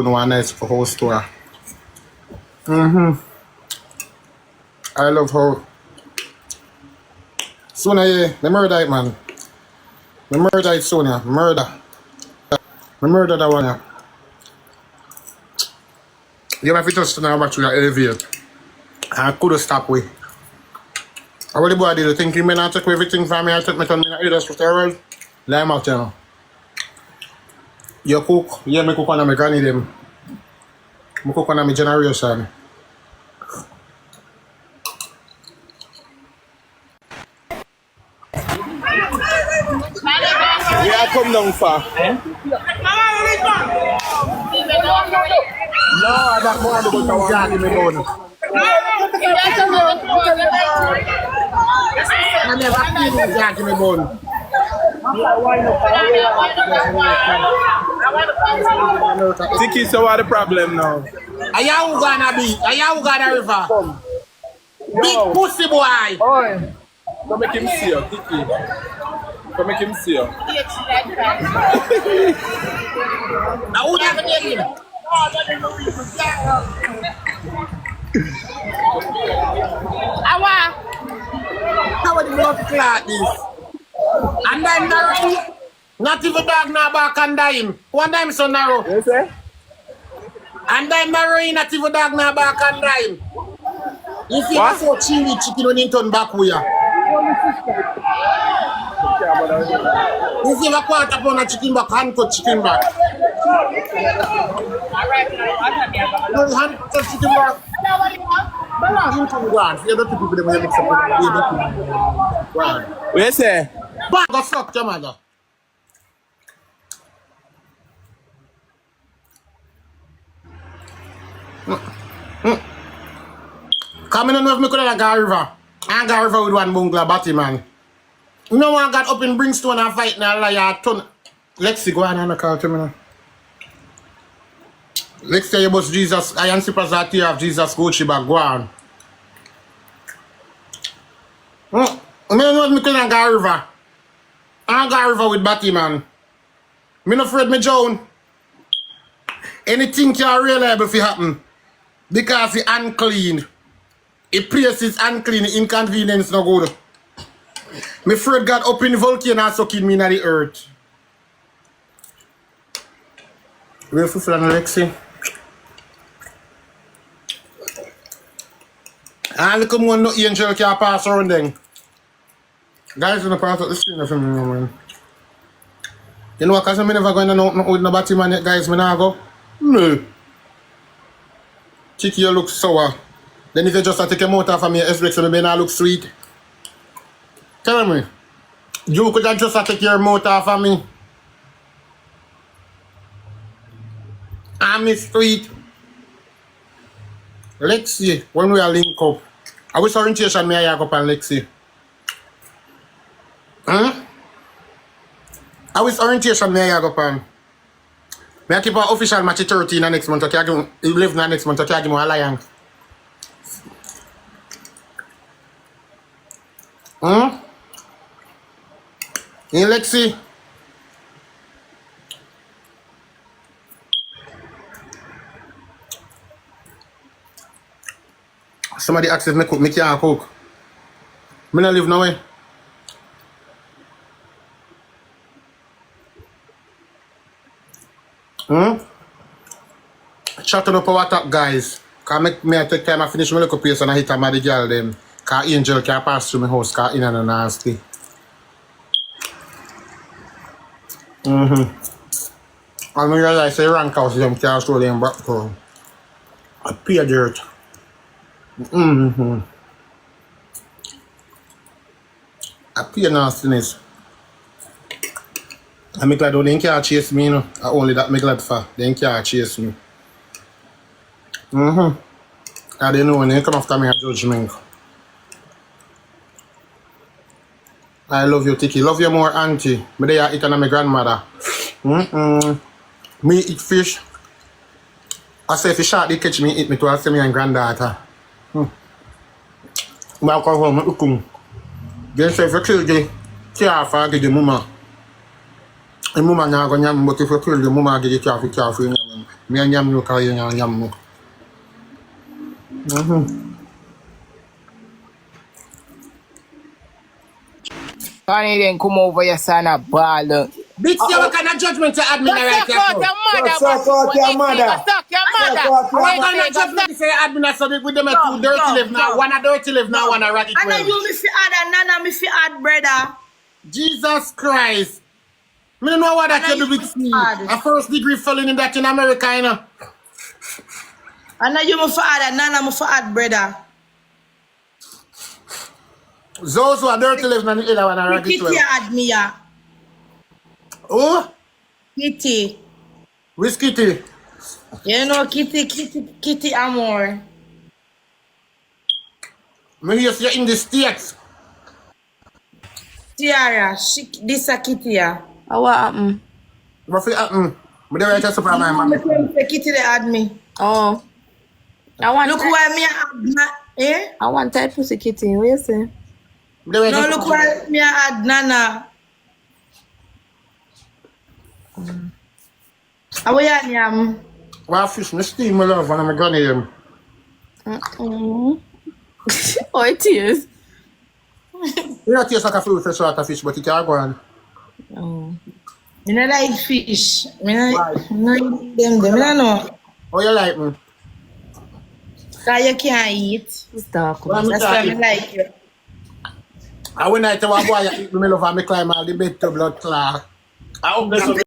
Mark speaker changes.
Speaker 1: one nice whole store. I love how Sonia, yeah, the murder it, man. The murder it, Sonia. Murder. The murder that one, yeah. You have to just know about you elevate. I could have stopped with. I really boy did think you may not take everything from me. I took me to the industry steroid. Lime out, you know. You cook, yeah, me cook on my granny them. Me cook on my generation. We are come down far. No, I don't want to go to one. Give me bone. I never feel Jack in the bone.
Speaker 2: Tikki, so what the problem now?
Speaker 1: Are you gonna be? Are you gonna river? Come. Big pussy boy.
Speaker 2: Oi. Come make him see you, Tikki. Come make him see you.
Speaker 1: Now who never did him? How would the blood clot this? And I'm narrow. Not even dog now back and dime. One time so narrow.
Speaker 2: Yes, sir?
Speaker 1: And I'm narrow, not even dog now back and dime. If you
Speaker 2: What?
Speaker 1: so chewy chicken when you turn back with you. If you have a quarter pound of chicken back, hand cut chicken back. No, hand cut chicken back. You can go on. You don't people them mix up. You don't go on.
Speaker 2: What you say?
Speaker 1: Back go fuck your mother. Come in and have me could have got river. I got river with one bungalow batty man. No one got up in Brimstone and fight now like a ton. Lexi go on and call to me now. Lexi you bust Jesus. I am super that tear of Jesus Gucci back go on. I know me could have got river. I got river with batty man. Me not afraid me drown. Anything can reliable if it happen. Because it's unclean. A place is unclean, inconvenience no good. Me afraid God up in the volcano and sucking me in the earth. We're full of Alexi. And look more no angel can pass around then. Guys in the pass up the screen for me, man. You know what, because I'm never going to know with no batty man yet, guys, me not go. No. Tikki, you look sour. Then if you just take your mouth off of me, expect so me not look sweet. Tell me. You could just take your mouth off of me. I'm sweet. Lexi, when we are link up. I wish orientation me I go up on Lexi. Huh? I wish orientation me I go up on. Me I keep an official match 13 next month. Okay, I give 11 next month. Okay, I give me a lion. Hey, Lexi. Somebody asked if me cook, me can't cook. Me not live no way. Chatting up our top guys. Cause me I take time I finish my little place and I hit a mad girl them. Cause Angel can't pass through my house cause in and nasty. And I realize the rank house them can't show them back to a pay dirt. A pay nastiness. I make glad they can't chase me, you know. I only that make glad for. They can't chase me. I don't know when they come after me a judgment. I love you, Tikki. Love you more, auntie. Me there eat on my grandmother. Me eat fish. I say if you shot they catch me eat me too. I say me and granddaughter. I come home and cook. Then say if you kill the calf, I give the mama. The mama now go nyam, but if you kill the mama, I give the calf, Me and yam look how you and yam look.
Speaker 3: Funny then come over your son a ball.
Speaker 1: Bitch, what kind of judgment you had me right
Speaker 3: Go suck out your mother.
Speaker 4: Suck out your mother.
Speaker 3: Go suck your mother.
Speaker 4: Suck out your
Speaker 1: What
Speaker 3: Wait,
Speaker 1: kind of
Speaker 3: go suck-
Speaker 1: judgment you say you had me so with them two dirty live now? One a dirty live now, one a ragged
Speaker 5: And then
Speaker 1: well.
Speaker 5: you me fi add and Nana me fi add brother.
Speaker 1: Jesus Christ. Me don't know what that
Speaker 5: And
Speaker 1: you do
Speaker 5: you
Speaker 1: with me.
Speaker 5: hard.
Speaker 1: A first degree felon in that in America, you know.
Speaker 5: And then you me fi add and Nana me fi add brother.
Speaker 1: Those who are dirty live now, the other one a ragged
Speaker 5: Kitty
Speaker 1: well.
Speaker 5: add me ya.
Speaker 1: Oh,
Speaker 5: Kitty.
Speaker 1: whiskey tea.
Speaker 5: You know Kitty Amor.
Speaker 1: Me hear you in the States.
Speaker 5: Tiara, this a Kitty ya.
Speaker 6: What happened?
Speaker 1: What for happen? Me dey write a super my
Speaker 5: Me
Speaker 1: man.
Speaker 5: tell say Kitty they add me.
Speaker 6: Oh. I want
Speaker 5: Look where me add eh?
Speaker 6: I want tight pussy kitty. What you say?
Speaker 1: Me dey write
Speaker 5: No,
Speaker 1: a
Speaker 5: look
Speaker 1: super-
Speaker 5: where me add Nana. How you yam?
Speaker 1: Well, fish, me steam my love and I'm gonna eat him.
Speaker 6: Oh, it is.
Speaker 1: You don't taste like a fruit fresh water fish, but it can go on.
Speaker 6: Oh.
Speaker 5: Me no like fish. Me no eat them. Me no know.
Speaker 1: Oh, you like me?
Speaker 5: Cause you can't eat.
Speaker 6: Stop.
Speaker 1: Well, me
Speaker 5: That's why
Speaker 1: can't
Speaker 5: me
Speaker 1: eat.
Speaker 5: like you.
Speaker 1: And when I tell a boy, I eat me love and me climb all the bed to blood clot. I hope that's what